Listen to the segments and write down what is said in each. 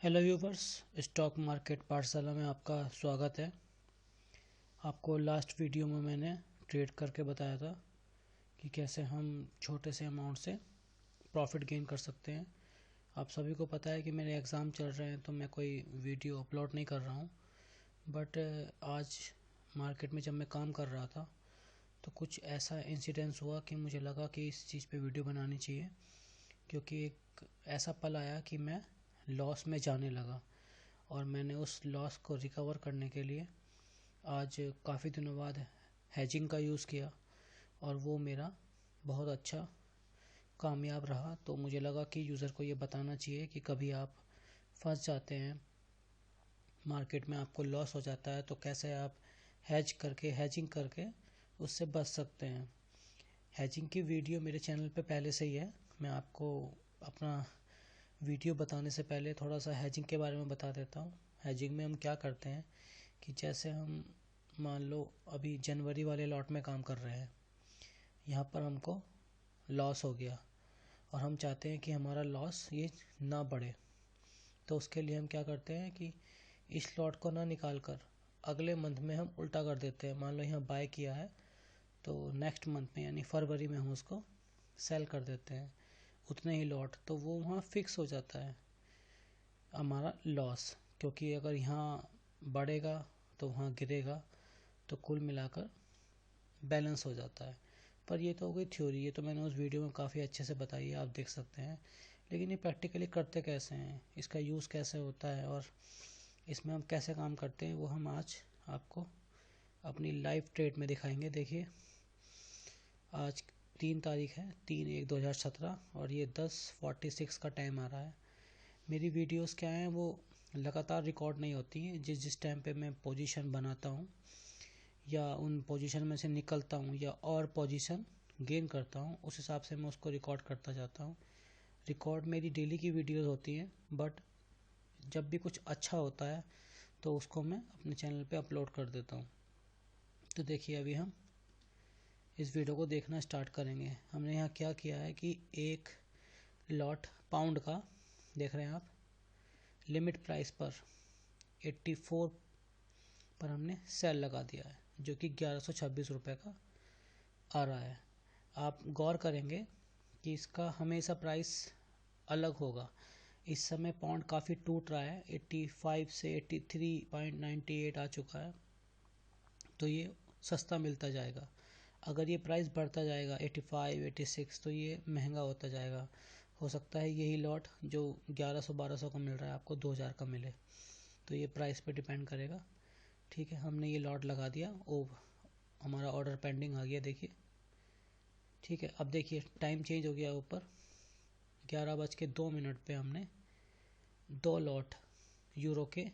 Hello viewers, stock market पाठशाला में आपका स्वागत है। आपको लास्ट वीडियो में मैंने ट्रेड करके बताया था कि कैसे हम छोटे से अमाउंट से प्रॉफिट गेन कर सकते हैं। आप सभी को पता है कि मेरे एग्ज़ाम चल रहे हैं तो मैं कोई वीडियो अपलोड नहीं कर रहा हूँ। बट आज मार्केट में जब मैं काम कर रहा था तो कुछ ऐसा इंसिडेंस हुआ कि मुझे लगा कि इस चीज़ पे वीडियो बनानी चाहिए, क्योंकि एक ऐसा पल आया कि मैं लॉस में जाने लगा और मैंने उस लॉस को रिकवर करने के लिए आज काफ़ी दिनों बाद हेजिंग का यूज़ किया और वो मेरा बहुत अच्छा कामयाब रहा। तो मुझे लगा कि यूज़र को ये बताना चाहिए कि कभी आप फंस जाते हैं, मार्केट में आपको लॉस हो जाता है, तो कैसे आप हेजिंग करके उससे बच सकते हैं। हेजिंग की वीडियो मेरे चैनल पे पहले से ही है। मैं आपको अपना वीडियो बताने से पहले थोड़ा सा हेजिंग के बारे में बता देता हूँ। हेजिंग में हम क्या करते हैं कि जैसे हम मान लो अभी जनवरी वाले लॉट में काम कर रहे हैं, यहाँ पर हमको लॉस हो गया और हम चाहते हैं कि हमारा लॉस ये ना बढ़े। तो उसके लिए हम क्या करते हैं कि इस लॉट को ना निकाल कर अगले मंथ में हम उल्टा कर देते हैं। मान लो यहाँ बाय किया है तो नेक्स्ट मंथ में यानी फरवरी में हम उसको सेल कर देते हैं उतने ही लॉट, तो वो वहाँ फिक्स हो जाता है हमारा लॉस। क्योंकि अगर यहाँ बढ़ेगा तो वहाँ गिरेगा, तो कुल मिलाकर बैलेंस हो जाता है। पर ये तो हो गई थ्योरी, ये तो मैंने उस वीडियो में काफ़ी अच्छे से बताई है, आप देख सकते हैं। लेकिन ये प्रैक्टिकली करते कैसे हैं, इसका यूज़ कैसे होता है और इसमें हम कैसे काम करते हैं, वो हम आज आपको अपनी लाइव ट्रेड में दिखाएंगे। देखिए, आज 3 तारीख है, 3/1/2017 और ये 10:46 का टाइम आ रहा है। मेरी वीडियोस क्या हैं, वो लगातार रिकॉर्ड नहीं होती हैं। जिस टाइम पे मैं पोजीशन बनाता हूँ या उन पोजीशन में से निकलता हूँ या और पोजीशन गेन करता हूँ, उस हिसाब से मैं उसको रिकॉर्ड करता जाता हूँ। रिकॉर्ड मेरी डेली की वीडियोस होती हैं, बट जब भी कुछ अच्छा होता है तो उसको मैं अपने चैनल पे अपलोड कर देता हूँ। तो देखिए, अभी हम इस वीडियो को देखना स्टार्ट करेंगे। हमने यहाँ क्या किया है कि एक लॉट पाउंड का, देख रहे हैं आप, लिमिट प्राइस पर 84 पर हमने सेल लगा दिया है, जो कि 1126 रुपये का आ रहा है। आप गौर करेंगे कि इसका हमेशा प्राइस अलग होगा। इस समय पाउंड काफ़ी टूट रहा है, 85 से 83.98 आ चुका है, तो ये सस्ता मिलता जाएगा। अगर ये प्राइस बढ़ता जाएगा 85, 86, तो ये महंगा होता जाएगा। हो सकता है यही लॉट जो 1100-1200 का मिल रहा है आपको 2000 का मिले, तो ये प्राइस पे डिपेंड करेगा। ठीक है, हमने ये लॉट लगा दिया, ओ हमारा ऑर्डर पेंडिंग आ गया, देखिए। ठीक है, अब देखिए टाइम चेंज हो गया ऊपर, 11:02 पे हमने 2 लॉट यूरो के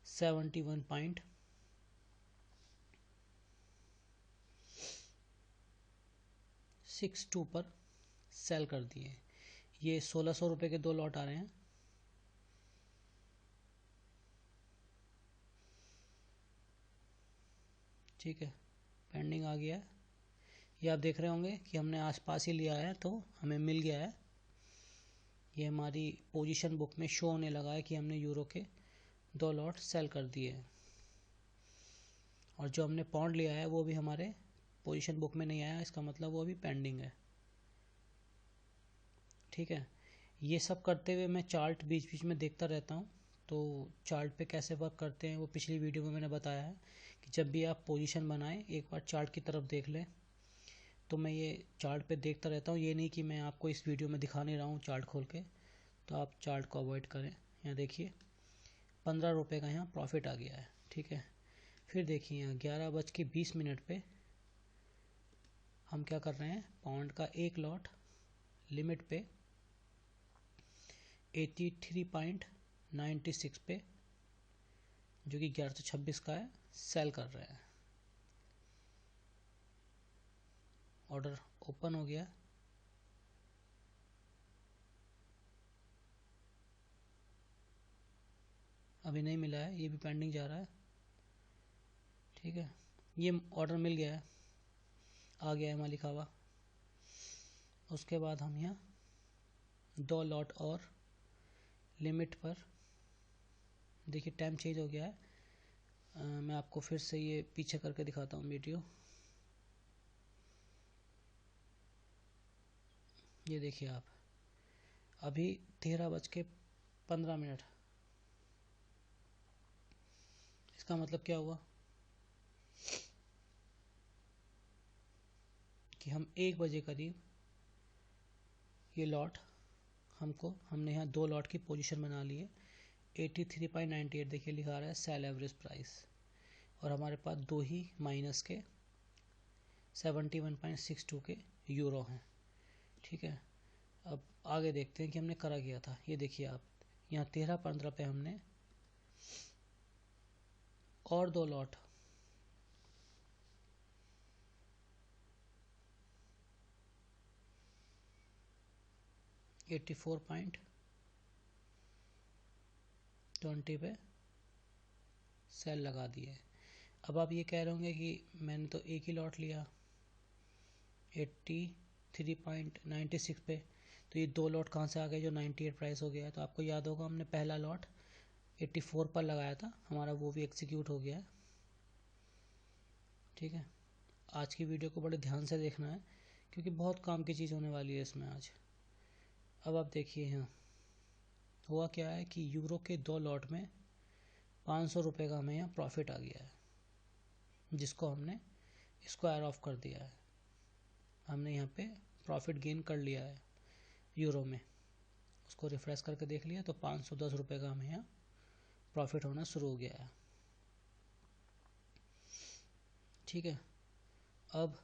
71.62 पर सेल कर दिए। ये 1600 रुपये के 2 लॉट आ रहे हैं। ठीक है, पेंडिंग आ गया है। ये आप देख रहे होंगे कि हमने आसपास ही लिया है तो हमें मिल गया है। ये हमारी पोजीशन बुक में शो होने लगा है कि हमने यूरो के 2 लॉट सेल कर दिए हैं। और जो हमने पाउंड लिया है वो भी हमारे पोजीशन बुक में नहीं आया, इसका मतलब वो अभी पेंडिंग है। ठीक है, ये सब करते हुए मैं चार्ट बीच बीच में देखता रहता हूँ। तो चार्ट पे कैसे वर्क करते हैं वो पिछली वीडियो में मैंने बताया है कि जब भी आप पोजीशन बनाएं एक बार चार्ट की तरफ देख लें। तो मैं ये चार्ट पे देखता रहता हूँ, ये नहीं कि मैं आपको इस वीडियो में दिखा नहीं रहा हूँ चार्ट खोल के, तो आप चार्ट को अवॉइड करें। यहाँ देखिए 15 रुपये का यहाँ प्रॉफिट आ गया है। ठीक है, फिर देखिए यहाँ 11:20 पे हम क्या कर रहे हैं, पाउंड का एक लॉट लिमिट पे 83.96 पे, जो कि 1126 का है, सेल कर रहे हैं। ऑर्डर ओपन हो गया, अभी नहीं मिला है, ये भी पेंडिंग जा रहा है। ठीक है, ये ऑर्डर मिल गया है, आ गया है वहाँ लिखा हुआ। उसके बाद हम यहाँ 2 लॉट और लिमिट पर देखिए टाइम चेंज हो गया है। मैं आपको फिर से ये पीछे करके दिखाता हूँ वीडियो। ये देखिए आप, अभी 13:15। इसका मतलब क्या हुआ कि हम 1 बजे करीब ये लॉट हमने यहाँ 2 लॉट की पोजीशन बना ली है। 83.98 देखिए लिखा रहा है सेल एवरेज प्राइस, और हमारे पास 2 ही माइनस के 71.62 के यूरो हैं। ठीक है, अब आगे देखते हैं कि हमने करा किया था। ये देखिए आप, यहाँ 13:15 पे हमने और 2 लॉट 84.20 पे सेल लगा दिए। अब आप ये कह रहे होंगे कि मैंने तो एक ही लॉट लिया 83.96 पे, तो ये 2 लॉट कहाँ से आ गए जो 98 प्राइस हो गया है। तो आपको याद होगा हमने पहला लॉट 84 पर लगाया था, हमारा वो भी एग्जीक्यूट हो गया है। ठीक है, आज की वीडियो को बड़े ध्यान से देखना है क्योंकि बहुत काम की चीज़ होने वाली है इसमें आज। अब आप देखिए यहाँ हुआ क्या है कि यूरो के 2 लॉट में 500 रुपये का हमें यहाँ प्रॉफिट आ गया है, जिसको हमने स्क्वायर ऑफ कर दिया है। हमने यहाँ पे प्रॉफिट गेन कर लिया है यूरो में। उसको रिफ्रेश करके देख लिया तो 510 रुपये का हमें यहाँ प्रॉफिट होना शुरू हो गया है। ठीक है, अब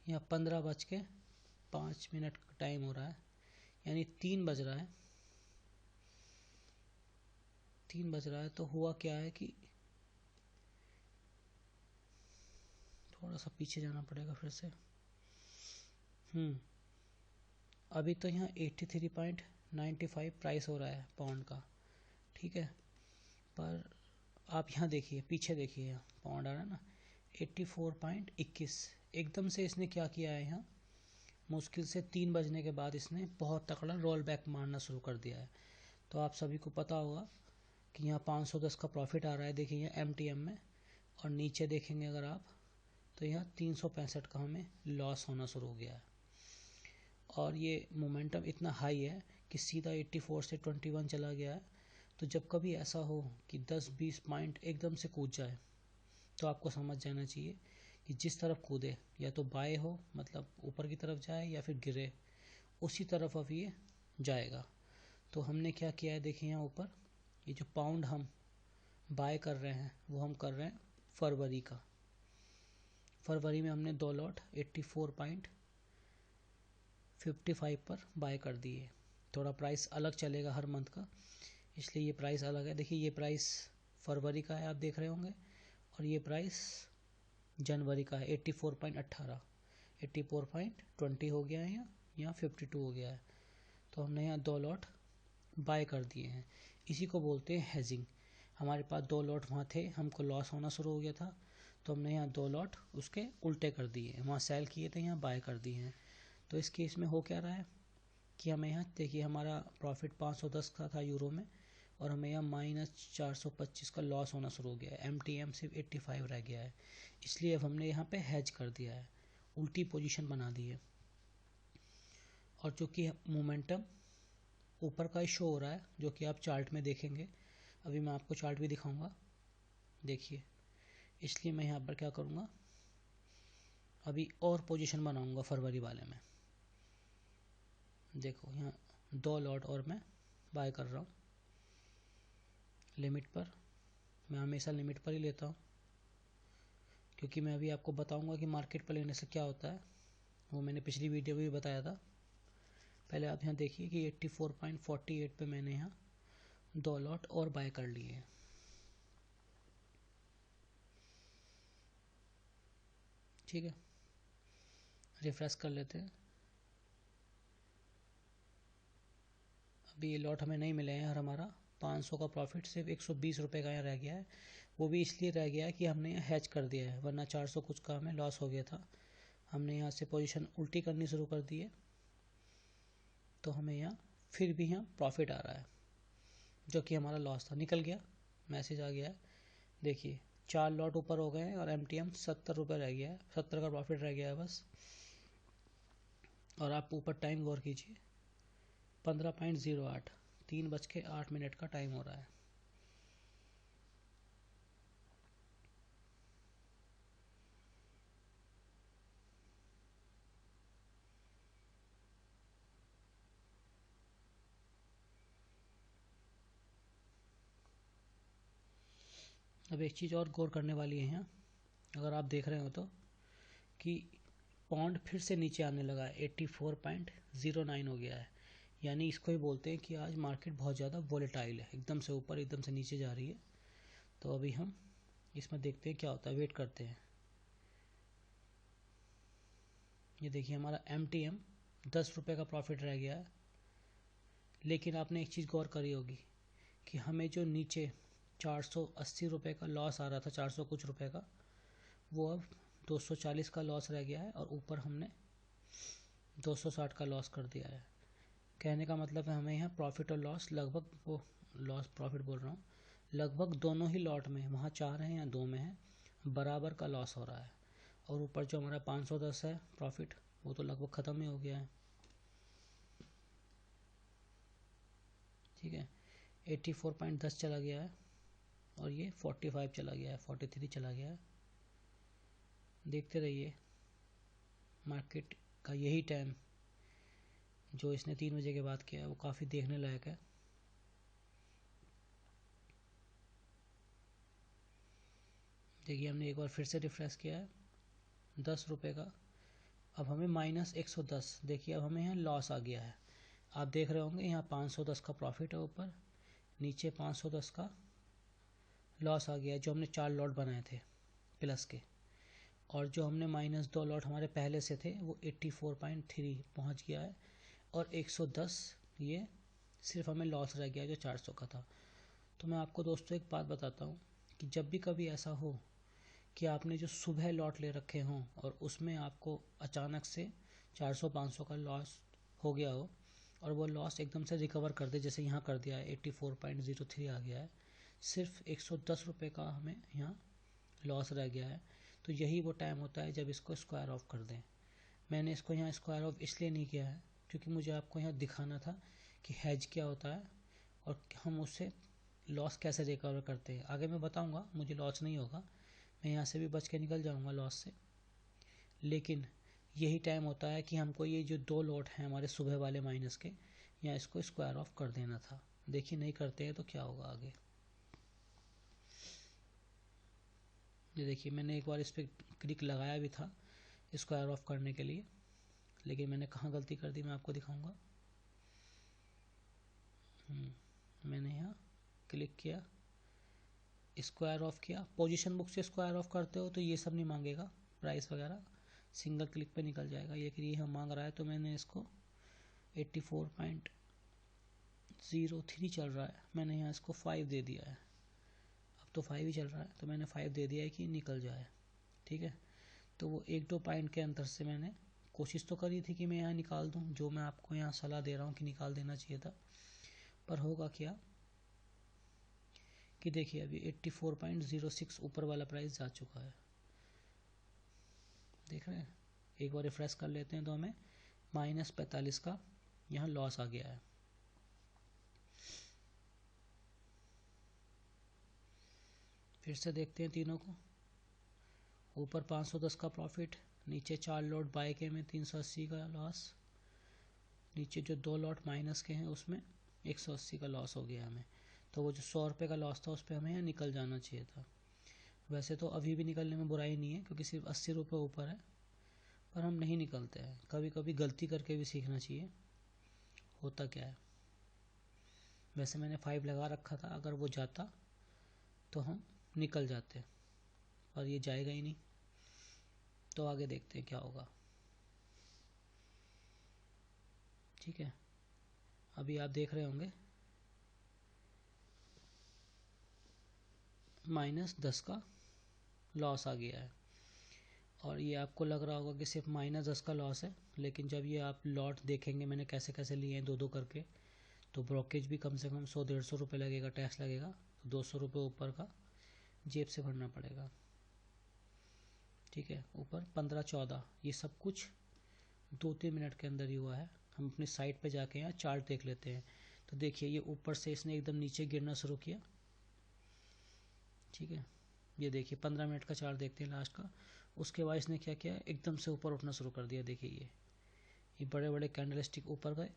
यहाँ 15:05 का टाइम हो रहा है, यानी 3 बज रहा है। 3 बज रहा है तो हुआ क्या है कि थोड़ा सा पीछे जाना पड़ेगा फिर से। अभी तो यहाँ 83.95 प्राइस हो रहा है पाउंड का। ठीक है, पर आप यहाँ देखिए, पीछे देखिए, यहाँ पाउंड आ रहा है ना 84.21। एकदम से इसने क्या किया है, यहाँ मुश्किल से 3 बजने के बाद इसने बहुत तगड़ा रोल बैक मारना शुरू कर दिया है। तो आप सभी को पता होगा कि यहाँ 510 का प्रॉफिट आ रहा है, देखिए यहाँ MTM में, और नीचे देखेंगे अगर आप तो यहाँ 365 का हमें लॉस होना शुरू हो गया है। और ये मोमेंटम इतना हाई है कि सीधा 84 से 21 चला गया है। तो जब कभी ऐसा हो कि 10-20 पॉइंट एकदम से कूद जाए तो आपको समझ जाना चाहिए कि जिस तरफ कूदे, या तो बाय हो मतलब ऊपर की तरफ जाए, या फिर गिरे, उसी तरफ अब ये जाएगा। तो हमने क्या किया है, देखिए यहाँ ऊपर ये जो पाउंड हम बाय कर रहे हैं वो हम कर रहे हैं फरवरी का। फरवरी में हमने 2 लॉट 84.55 पर बाय कर दिए। थोड़ा प्राइस अलग चलेगा हर मंथ का, इसलिए ये प्राइस अलग है। देखिए ये प्राइस फरवरी का है, आप देख रहे होंगे, और ये प्राइस जनवरी का है 84.18। 84.20 हो गया है, यहाँ 52 हो गया है। तो हमने यहाँ 2 लॉट बाय कर दिए हैं। इसी को बोलते हैं हेजिंग। हमारे पास 2 लॉट वहाँ थे, हमको लॉस होना शुरू हो गया था, तो हमने यहाँ 2 लॉट उसके उल्टे कर दिए, वहाँ सेल किए थे, यहाँ बाय कर दिए हैं। तो इस केस में हो क्या रहा है कि हमें यहाँ देखिए हमारा प्रॉफिट 510 का था यूरो में, और हमें यहाँ -425 का लॉस होना शुरू हो गया है। MTM सिर्फ 85 रह गया है, इसलिए अब हमने यहाँ पे हेज कर दिया है, उल्टी पोजीशन बना दी है। और जो कि मोमेंटम ऊपर का ही शो हो रहा है, जो कि आप चार्ट में देखेंगे। अभी मैं आपको चार्ट भी दिखाऊंगा, देखिए। इसलिए मैं यहाँ पर क्या करूँगा, अभी और पोजीशन बनाऊंगा फरवरी वाले में। देखो यहाँ 2 लॉट और मैं बाय कर रहा हूँ लिमिट पर। मैं हमेशा लिमिट पर ही लेता हूँ, क्योंकि मैं अभी आपको बताऊंगा कि मार्केट पर लेने से क्या होता है, वो मैंने पिछली वीडियो में भी बताया था। पहले आप यहाँ देखिए कि 84.48 पे मैंने यहाँ 2 लॉट और बाय कर लिए हैं। ठीक है, रिफ्रेश कर लेते हैं। अभी ये लॉट हमें नहीं मिले हैं, और हमारा 500 का प्रॉफिट सिर्फ 120 रुपये का यहाँ रह गया है। वो भी इसलिए रह गया है कि हमने यहाँ हैच कर दिया है, वरना 400 कुछ का हमें लॉस हो गया था। हमने यहाँ से पोजीशन उल्टी करनी शुरू कर दी है, तो हमें यहाँ फिर भी यहाँ प्रॉफिट आ रहा है, जो कि हमारा लॉस था निकल गया। मैसेज आ गया है। देखिए 4 लॉट ऊपर हो गए हैं और MTM 70 रुपये रह गया है, 70 का प्रॉफिट रह गया है बस। और आप ऊपर टाइम गौर कीजिए, 15.08, 3:08 का टाइम हो रहा है। अब एक चीज़ और गौर करने वाली है यहाँ, अगर आप देख रहे हो तो, कि पॉन्ड फिर से नीचे आने लगा है, 84.09 हो गया है। यानी इसको ही बोलते हैं कि आज मार्केट बहुत ज़्यादा वॉलेटाइल है, एकदम से ऊपर एकदम से नीचे जा रही है। तो अभी हम इसमें देखते हैं क्या होता है, वेट करते हैं। ये देखिए हमारा MTM 10 रुपये का प्रॉफिट रह गया है। लेकिन आपने एक चीज़ गौर करी होगी कि हमें जो नीचे 480 रुपये का लॉस आ रहा था, 400 कुछ रुपये का, वो अब 240 का लॉस रह गया है और ऊपर हमने 260 का लॉस कर दिया है। कहने का मतलब है हमें यहाँ प्रॉफिट और लॉस लगभग, वो लॉस प्रॉफिट बोल रहा हूँ, लगभग दोनों ही लॉट में, वहाँ 4 हैं या 2 में है, बराबर का लॉस हो रहा है। और ऊपर जो हमारा 510 है प्रॉफिट, वो तो लगभग ख़त्म ही हो गया है। ठीक है, 84.10 चला गया है और ये 45 चला गया है, 43 चला गया है। देखते रहिए मार्केट का यही टाइम जो इसने 3 बजे के बाद किया है, वो काफ़ी देखने लायक है। देखिए हमने एक बार फिर से रिफ्रेश किया है, 10 रुपये का, अब हमें -110, देखिए अब हमें यहाँ लॉस आ गया है। आप देख रहे होंगे यहाँ 510 का प्रॉफिट है ऊपर, नीचे 510 का लॉस आ गया है, जो हमने 4 लॉट बनाए थे प्लस के। और जो हमने -2 लॉट हमारे पहले से थे वो 84.3 पहुँच गया है, और 110 ये सिर्फ हमें लॉस रह गया जो 400 का था। तो मैं आपको दोस्तों एक बात बताता हूँ कि जब भी कभी ऐसा हो कि आपने जो सुबह लॉट ले रखे हों और उसमें आपको अचानक से 400-500 का लॉस हो गया हो, और वो लॉस एकदम से रिकवर कर दे, जैसे यहाँ कर दिया है, 84.03 आ गया है, सिर्फ 110 रुपये का हमें यहाँ लॉस रह गया है, तो यही वो टाइम होता है जब इसको स्क्वायर ऑफ कर दें। मैंने इसको यहाँ स्क्वायर ऑफ इसलिए नहीं किया है क्योंकि मुझे आपको यहाँ दिखाना था कि हैज क्या होता है और हम उससे लॉस कैसे रिकवर करते हैं। आगे मैं बताऊँगा, मुझे लॉस नहीं होगा, मैं यहाँ से भी बच के निकल जाऊँगा लॉस से। लेकिन यही टाइम होता है कि हमको ये जो 2 लॉट हैं हमारे सुबह वाले माइनस के, यहाँ इसको स्क्वायर ऑफ कर देना था। देखिए नहीं करते हैं तो क्या होगा आगे। ये देखिए मैंने एक बार इस पर क्लिक लगाया भी था स्क्वायर ऑफ करने के लिए, लेकिन मैंने कहाँ गलती कर दी मैं आपको दिखाऊंगा। मैंने यहाँ क्लिक किया, स्क्वायर ऑफ किया, पोजीशन बुक से स्क्वायर ऑफ करते हो तो ये सब नहीं मांगेगा, प्राइस वगैरह सिंगल क्लिक पे निकल जाएगा। ये कि ये मांग रहा है तो मैंने इसको 84.03 चल रहा है, मैंने यहाँ इसको 5 दे दिया है। अब तो 5 ही चल रहा है तो मैंने 5 दे दिया है कि निकल जाए। ठीक है, तो वो 1-2 पॉइंट के अंतर से मैंने कोशिश तो करी थी कि मैं यहाँ निकाल दूँ, जो मैं आपको यहाँ सलाह दे रहा हूँ कि निकाल देना चाहिए था, पर होगा क्या कि देखिए अभी 84.06 ऊपर वाला प्राइस जा चुका है। देख रहे हैं, एक बार रिफ्रेश कर लेते हैं तो हमें -45 का यहाँ लॉस आ गया है। फिर से देखते हैं तीनों को, ऊपर 510 का प्रॉफिट, नीचे 4 लॉट बाय के में 380 का लॉस, नीचे जो 2 लॉट माइनस के हैं उसमें 180 का लॉस हो गया हमें। तो वो जो 100 रुपये का लॉस था उस पर हमें यहाँ निकल जाना चाहिए था। वैसे तो अभी भी निकलने में बुराई नहीं है क्योंकि सिर्फ 80 रुपये ऊपर है, पर हम नहीं निकलते हैं। कभी कभी गलती करके भी सीखना चाहिए होता क्या है। वैसे मैंने 5 लगा रखा था, अगर वो जाता तो हम निकल जाते, पर ये जाएगा ही नहीं। तो आगे देखते हैं क्या होगा। ठीक है, अभी आप देख रहे होंगे -10 का लॉस आ गया है, और ये आपको लग रहा होगा कि सिर्फ -10 का लॉस है, लेकिन जब ये आप लॉट देखेंगे मैंने कैसे कैसे लिए हैं 2-2 करके, तो ब्रोकेज भी कम से कम 100-150 रुपये लगेगा, टैक्स लगेगा, ₹200 ऊपर का जेब से भरना पड़ेगा। ठीक है, ऊपर 15-14 ये सब कुछ 2-3 मिनट के अंदर ही हुआ है। हम अपनी साइट पे जाके यहाँ चार्ट देख लेते हैं। तो देखिए ये ऊपर से इसने एकदम नीचे गिरना शुरू किया। ठीक है, ये देखिए 15 मिनट का चार्ट देखते हैं लास्ट का। उसके बाद इसने क्या किया, एकदम से ऊपर उठना शुरू कर दिया। देखिए ये बड़े बड़े कैंडल स्टिक ऊपर गए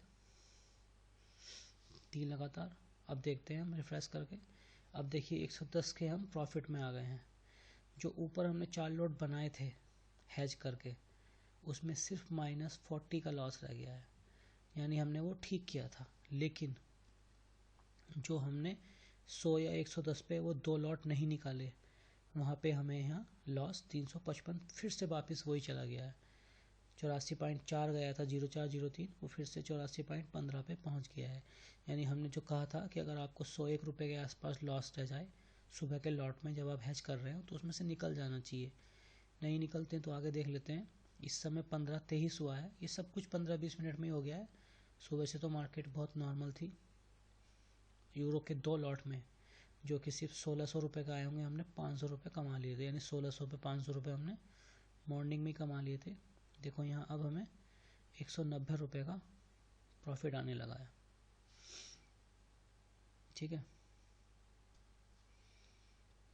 3 लगातार। अब देखते हैं हम रिफ्रेश करके। अब देखिए 110 के हम प्रॉफिट में आ गए हैं। जो ऊपर हमने 4 लॉट बनाए थे हैज करके, उसमें सिर्फ -40 का लॉस रह गया है। यानी हमने वो ठीक किया था, लेकिन जो हमने 100 या 110 पे वो 2 लॉट नहीं निकाले, वहाँ पे हमें यहाँ लॉस 355 फिर से वापस वही चला गया है। 84.4 गया था 0403, वो फिर से 84.15 पे पहुँच गया है। यानी हमने जो कहा था कि अगर आपको 101 रुपये के आसपास लॉस रह जाए सुबह के लॉट में जब आप हैज कर रहे हो, तो उसमें से निकल जाना चाहिए। नहीं निकलते हैं तो आगे देख लेते हैं। इस समय 15:23 हुआ है। ये सब कुछ 15-20 मिनट में ही हो गया है। सुबह से तो मार्केट बहुत नॉर्मल थी। यूरो के 2 लॉट में जो कि सिर्फ 1600 रुपये का आए होंगे, हमने 500 रुपये कमा लिए थे। यानी 1600 पे 500 रुपये हमने मॉर्निंग में कमा लिए थे। देखो यहाँ अब हमें 190 रुपये का प्रॉफिट आने लगा है। ठीक है,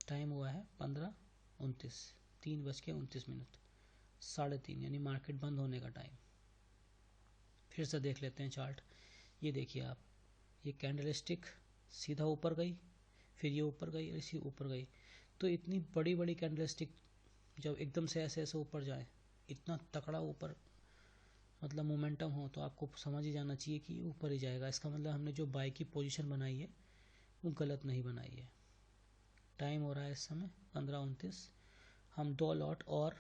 टाइम हुआ है 15:29, 3:29, 3:30, यानी मार्केट बंद होने का टाइम। फिर से देख लेते हैं चार्ट। ये देखिए आप, ये कैंडल स्टिक सीधा ऊपर गई, फिर ये ऊपर गई और इसी ऊपर गई। तो इतनी बड़ी बड़ी कैंडल स्टिक जब एकदम से ऐसे ऐसे ऊपर जाए, इतना तकड़ा ऊपर मतलब मोमेंटम हो, तो आपको समझ ही जाना चाहिए कि ऊपर ही जाएगा। इसका मतलब हमने जो बाई की पोजीशन बनाई है वो गलत नहीं बनाई है। टाइम हो रहा है इस समय 15:29। हम 2 लॉट और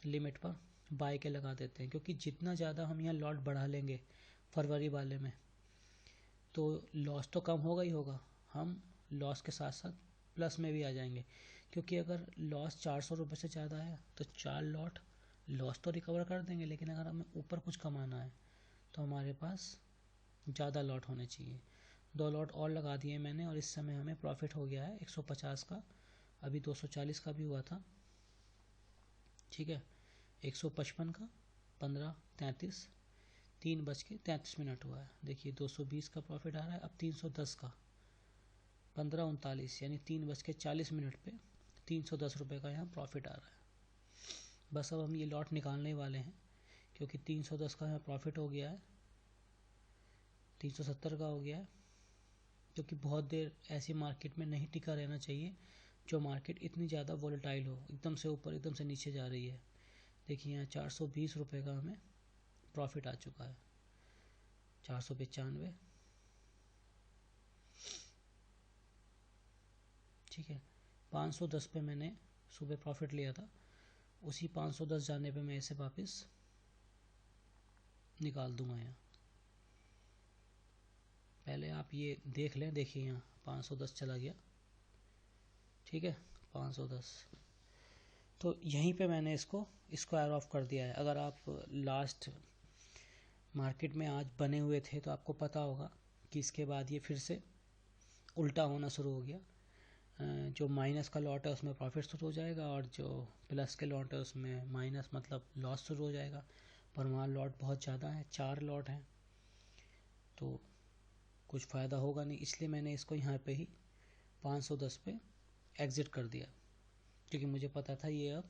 लिमिट पर बाई के लगा देते हैं, क्योंकि जितना ज़्यादा हम यहाँ लॉट बढ़ा लेंगे फरवरी वाले में, तो लॉस तो कम होगा ही होगा, हम लॉस के साथ साथ प्लस में भी आ जाएंगे। क्योंकि अगर लॉस 400 रुपये से ज़्यादा है तो 4 लॉट लॉस तो रिकवर कर देंगे, लेकिन अगर हमें ऊपर कुछ कमाना है तो हमारे पास ज़्यादा लॉट होने चाहिए। 2 लॉट और लगा दिए मैंने और इस समय हमें प्रॉफिट हो गया है 150 का। अभी 240 का भी हुआ था। ठीक है, 155 का 15:33, 3:33 हुआ है। देखिए 220 का प्रॉफिट आ रहा है। अब 310 का 15:39, यानी 3:40 पे 310 रुपये का यहाँ प्रॉफिट आ रहा है। बस अब हम ये लॉट निकालने वाले हैं, क्योंकि 310 का यहाँ प्रॉफिट हो गया है, 370 का हो गया है। क्योंकि बहुत देर ऐसी मार्केट में नहीं टिका रहना चाहिए जो मार्केट इतनी ज़्यादा वोलेटाइल हो, एकदम से ऊपर एकदम से नीचे जा रही है। देखिए यहाँ 420 रुपये का हमें प्रॉफिट आ चुका है, 495। ठीक है, 510 पे मैंने सुबह प्रॉफिट लिया था, उसी 510 जाने पे मैं इसे वापस निकाल दूंगा। यहाँ पहले आप ये देख लें। देखिए यहाँ 510 चला गया। ठीक है, 510, तो यहीं पे मैंने इसको स्क्वायर ऑफ कर दिया है। अगर आप लास्ट मार्केट में आज बने हुए थे तो आपको पता होगा कि इसके बाद ये फिर से उल्टा होना शुरू हो गया। जो माइनस का लॉट है उसमें प्रॉफिट शुरू हो जाएगा, और जो प्लस के लॉट है उसमें माइनस मतलब लॉस शुरू हो जाएगा। पर वहाँ लॉट बहुत ज़्यादा है, 4 लॉट हैं, तो कुछ फ़ायदा होगा नहीं। इसलिए मैंने इसको यहाँ पे ही 510 पे एग्ज़िट कर दिया, क्योंकि मुझे पता था ये अब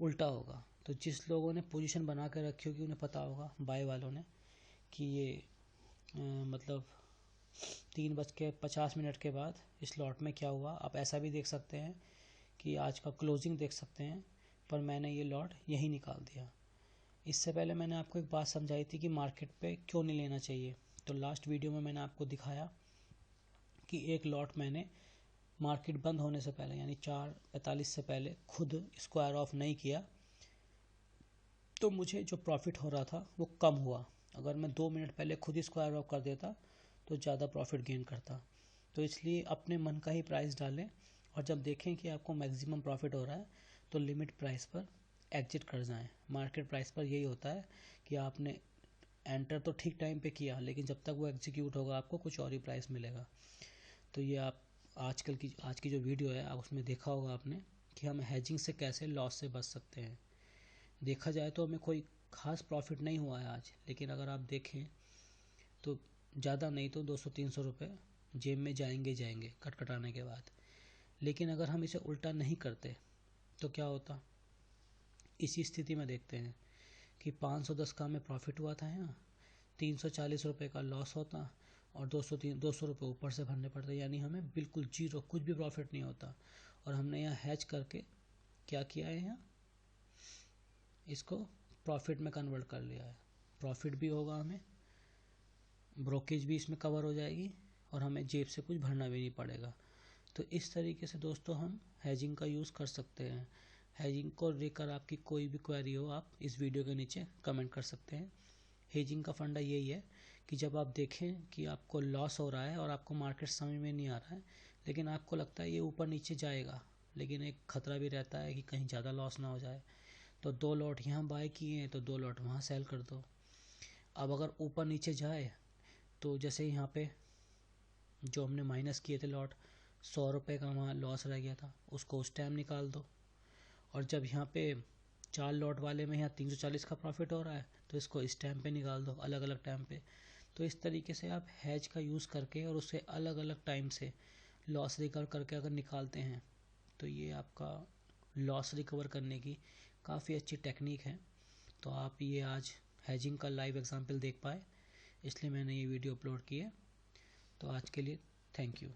उल्टा होगा। तो जिस लोगों ने पोजीशन बना कर रखी होगी उन्हें पता होगा, बाय वालों ने, कि ये मतलब 3:50 के बाद इस लॉट में क्या हुआ। आप ऐसा भी देख सकते हैं कि आज का क्लोजिंग देख सकते हैं, पर मैंने ये लॉट यही निकाल दिया। इससे पहले मैंने आपको एक बात समझाई थी कि मार्केट पे क्यों नहीं लेना चाहिए। तो लास्ट वीडियो में मैंने आपको दिखाया कि एक लॉट मैंने मार्केट बंद होने से पहले यानी 4:45 से पहले खुद स्क्वायर ऑफ नहीं किया, तो मुझे जो प्रॉफिट हो रहा था वो कम हुआ। अगर मैं 2 मिनट पहले खुद ही स्क्वायर ऑफ कर देता तो ज़्यादा प्रॉफिट गेन करता। तो इसलिए अपने मन का ही प्राइस डालें, और जब देखें कि आपको मैक्सिमम प्रॉफिट हो रहा है तो लिमिट प्राइस पर एग्जिट कर जाएं। मार्केट प्राइस पर यही होता है कि आपने एंटर तो ठीक टाइम पे किया, लेकिन जब तक वो एग्जीक्यूट होगा आपको कुछ और ही प्राइस मिलेगा। तो ये आप आज की जो वीडियो है आप उसमें देखा होगा आपने कि हम हेजिंग से कैसे लॉस से बच सकते हैं। देखा जाए तो हमें कोई खास प्रॉफिट नहीं हुआ है आज, लेकिन अगर आप देखें तो ज़्यादा नहीं तो 200-300 रुपये जेब में जाएंगे कटकटाने के बाद। लेकिन अगर हम इसे उल्टा नहीं करते तो क्या होता। इसी स्थिति में देखते हैं कि 510 का हमें प्रॉफिट हुआ था यहाँ, 340 रुपये का लॉस होता और 200 रुपये ऊपर से भरने पड़ते, यानी हमें बिल्कुल जीरो, कुछ भी प्रॉफिट नहीं होता। और हमने यहाँ हैच करके क्या किया है, यहाँ इसको प्रॉफिट में कन्वर्ट कर लिया है। प्रॉफिट भी होगा, हमें ब्रोकेज भी इसमें कवर हो जाएगी और हमें जेब से कुछ भरना भी नहीं पड़ेगा। तो इस तरीके से दोस्तों हम हेजिंग का यूज़ कर सकते हैं। हेजिंग को लेकर आपकी कोई भी क्वेरी हो आप इस वीडियो के नीचे कमेंट कर सकते हैं। हेजिंग का फंडा यही है कि जब आप देखें कि आपको लॉस हो रहा है और आपको मार्केट समझ में नहीं आ रहा है, लेकिन आपको लगता है ये ऊपर नीचे जाएगा, लेकिन एक खतरा भी रहता है कि कहीं ज़्यादा लॉस ना हो जाए, तो 2 लॉट यहाँ बाय किए हैं तो 2 लॉट वहाँ सेल कर दो। अब अगर ऊपर नीचे जाए तो जैसे यहाँ पे जो हमने माइनस किए थे लॉट, 100 रुपये का वहाँ लॉस रह गया था, उसको उस टाइम निकाल दो। और जब यहाँ पे 4 लॉट वाले में यहाँ 340 का प्रॉफिट हो रहा है तो इसको इस टाइम पे निकाल दो, अलग अलग टाइम पे। तो इस तरीके से आप हैज का यूज़ करके और उससे अलग अलग टाइम से लॉस रिकवर करके अगर निकालते हैं तो ये आपका लॉस रिकवर करने की काफ़ी अच्छी टेक्निक है। तो आप ये आज हैजिंग का लाइव एग्जांपल देख पाए, इसलिए मैंने ये वीडियो अपलोड की है। तो आज के लिए थैंक यू।